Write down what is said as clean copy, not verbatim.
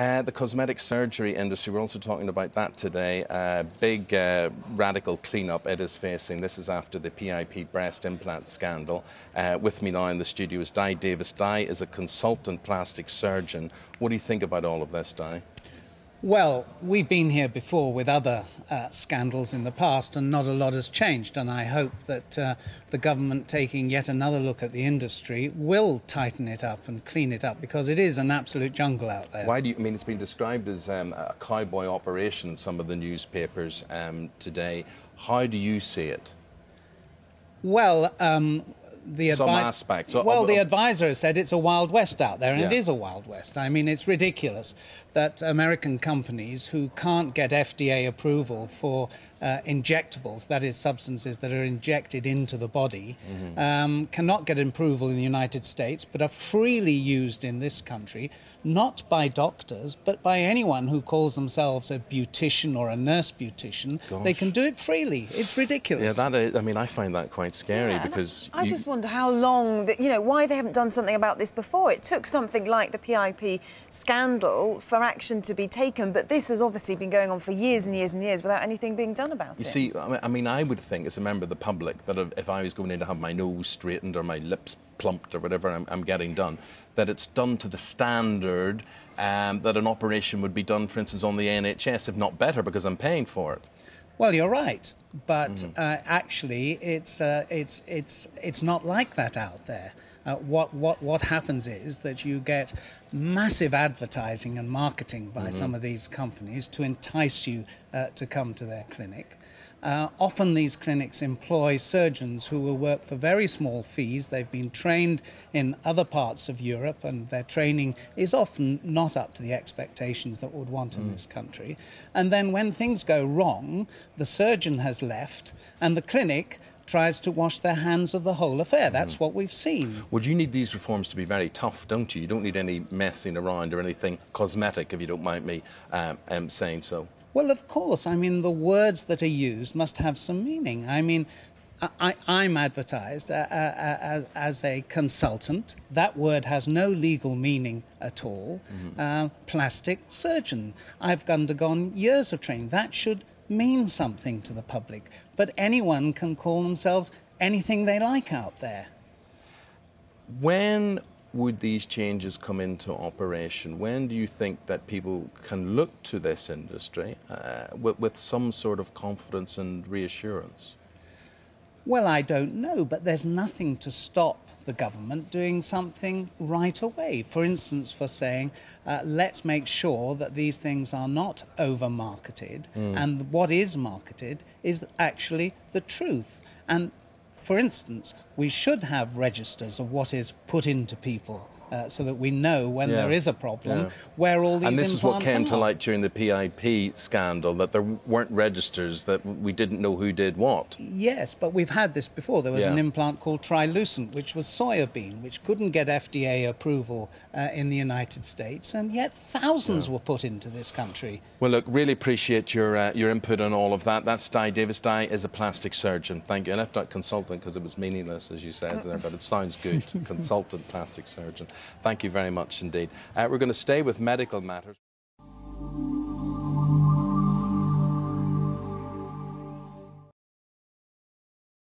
The cosmetic surgery industry, we're also talking about that today. Big radical clean-up it is facing. This is after the PIP breast implant scandal. With me now in the studio is Dai Davies. Dai is a consultant plastic surgeon. What do you think about all of this, Dai? Well, we've been here before with other scandals in the past, and not a lot has changed. And I hope that the government, taking yet another look at the industry, will tighten it up and clean it up, because it is an absolute jungle out there. Why do you, I mean, it's been described as a cowboy operation in some of the newspapers today. How do you see it? Well, some aspects. Well, the advisor has said it's a Wild West out there, and yeah. It is a Wild West. I mean, it's ridiculous that American companies who can't get FDA approval for injectables, that is, substances that are injected into the body, cannot get approval in the United States, but are freely used in this country, not by doctors, but by anyone who calls themselves a beautician or a nurse beautician. Gosh. They can do it freely. It's ridiculous. Yeah, that is, I mean, I find that quite scary, because... I just wonder how long, why they haven't done something about this before. It took something like the PIP scandal for action to be taken, but this has obviously been going on for years and years and years without anything being done about it. You see, I mean, I would think, as a member of the public, that if I was going in to have my nose straightened or my lips plumped or whatever I'm getting done, that it's done to the standard that an operation would be done, for instance, on the NHS, if not better, because I'm paying for it. Well, you're right, but actually, it's not like that out there. What happens is that you get massive advertising and marketing by some of these companies to entice you to come to their clinic. Often these clinics employ surgeons who will work for very small fees. They've been trained in other parts of Europe, and their training is often not up to the expectations that we would want in this country. And then when things go wrong, the surgeon has left and the clinic tries to wash their hands of the whole affair. That's what we've seen. Well, you need these reforms to be very tough, don't you? You don't need any messing around or anything cosmetic, if you don't mind me saying so. Well, of course. I mean, the words that are used must have some meaning. I mean, I'm advertised as a consultant. That word has no legal meaning at all. Plastic surgeon. I've undergone years of training. That should mean something to the public. But anyone can call themselves anything they like out there. When would these changes come into operation? When do you think that people can look to this industry with some sort of confidence and reassurance? Well, I don't know, but there's nothing to stop the government doing something right away. For instance, for saying, let's make sure that these things are not over-marketed, and what is marketed is actually the truth. And for instance, we should have registers of what is put into people so that we know when there is a problem where all these implants are. And this is what came to light during the PIP scandal, that there weren't registers, that we didn't know who did what. Yes, but we've had this before. There was an implant called Trilucent, which was soybean, which couldn't get FDA approval in the United States, and yet thousands were put into this country. Well, look, really appreciate your input on all of that. That's Dai Davies. Dai is a plastic surgeon. Thank you. I left out consultant because it was meaningless, as you said there, but it sounds good. Consultant plastic surgeon. Thank you very much indeed. We're going to stay with medical matters.